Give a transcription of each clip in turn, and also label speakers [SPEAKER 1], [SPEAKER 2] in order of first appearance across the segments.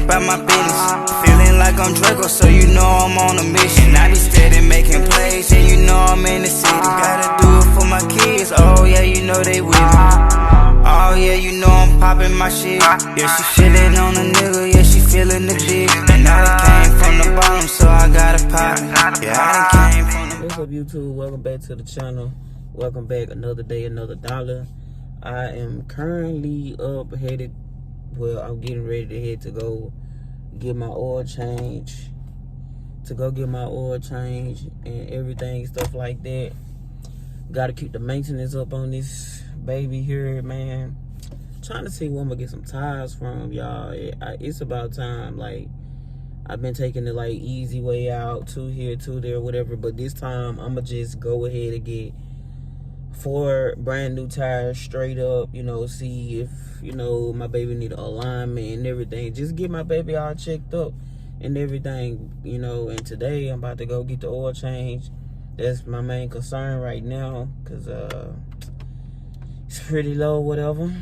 [SPEAKER 1] about my business. Feeling like I'm Draco, so you know I'm on a mission. I be steady making plays, and you know I'm in the city. Gotta do it for my kids, oh yeah, you know they with me. Oh yeah, you know I'm popping my shit. Yeah, she feeling on a nigga, yeah, she feeling the dick. And I done came from the bottom, so I gotta pop it. Yeah, I done came from the...
[SPEAKER 2] What's up, YouTube? Welcome back to the channel. Welcome back. Another day, another dollar. I am currently up, headed, well, I'm getting ready to head to go get my oil change. And everything, stuff like that. Gotta keep the maintenance up on this baby here, man. Trying to see where I'm gonna get some tires from, y'all. It's about time. Like, I've been taking the like easy way out, two here, two there, whatever. But this time, I'm gonna just go ahead and get 4 brand new tires straight up. You know, see if my baby need an alignment and everything. Just get my baby all checked up and everything. And today I'm about to go get the oil change. That's my main concern right now, cause it's pretty low, whatever.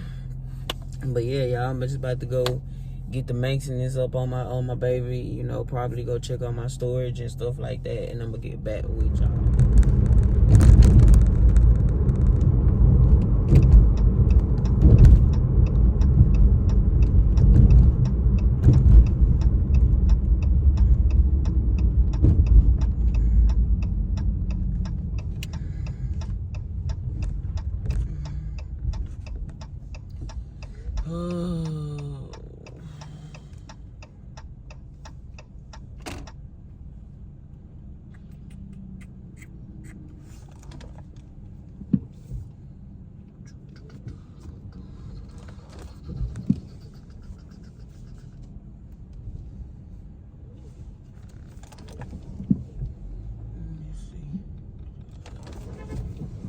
[SPEAKER 2] But yeah, y'all, I'm just about to go get the maintenance up on my baby. Probably go check on my storage and stuff like that, and I'm gonna get back with y'all.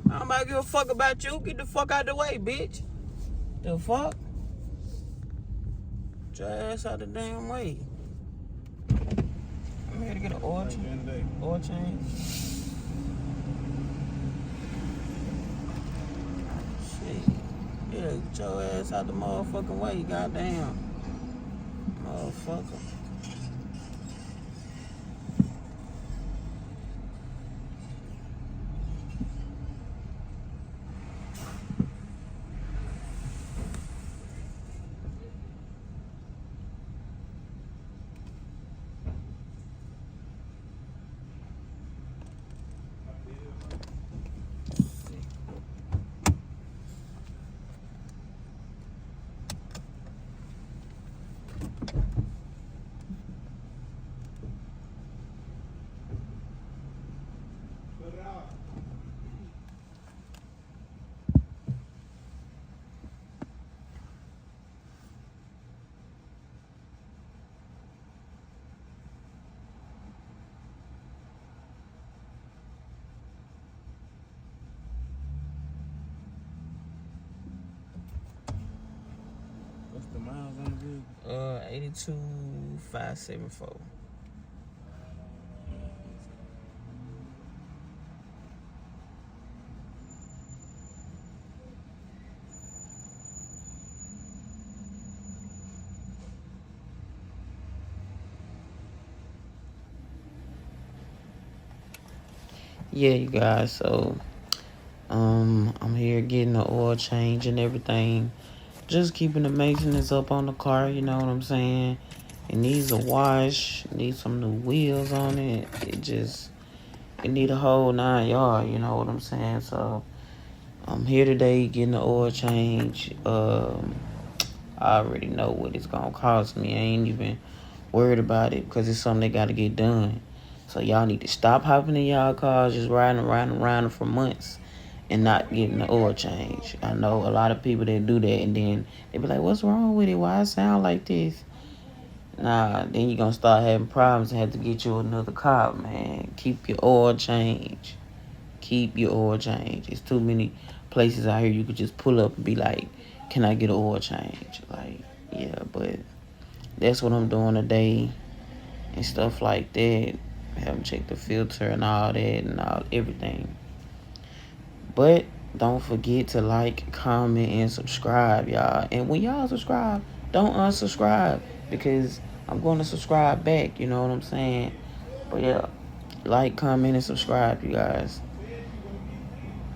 [SPEAKER 2] Nobody give a fuck about you. Get the fuck out the way, bitch. The fuck? Get your ass out the damn way. I'm here to get an oil change. Shit. Yeah, get your ass out the motherfucking way, goddamn. Motherfucker.
[SPEAKER 3] What's the miles on the vehicle?
[SPEAKER 2] 82,574. Yeah, you guys, so I'm here getting the oil change and everything. Just keeping the maintenance up on the car, you know what I'm saying? It needs a wash, needs some new wheels on it. It need a whole 9 yard, you know what I'm saying? So I'm here today getting the oil change. I already know what it's gonna cost me. I ain't even worried about it because it's something they gotta get done. So y'all need to stop hopping in y'all cars, just riding around for months and not getting the oil change. I know a lot of people that do that, and then they be like, what's wrong with it? Why it sound like this? Nah, then you're going to start having problems and have to get you another car, man. Keep your oil change. Keep your oil change. It's too many places out here you could just pull up and be like, can I get an oil change? Like, yeah, but that's what I'm doing today and stuff like that. Have them check the filter and all that and everything. But don't forget to like, comment, and subscribe, y'all. And when y'all subscribe, don't unsubscribe, because I'm going to subscribe back. You know what I'm saying? But yeah, like, comment, and subscribe, you guys.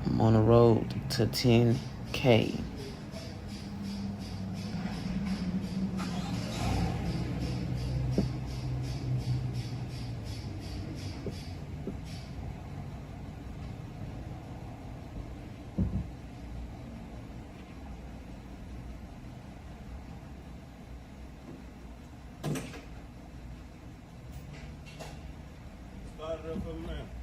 [SPEAKER 2] I'm on the road to 10K.
[SPEAKER 3] Started up for me now.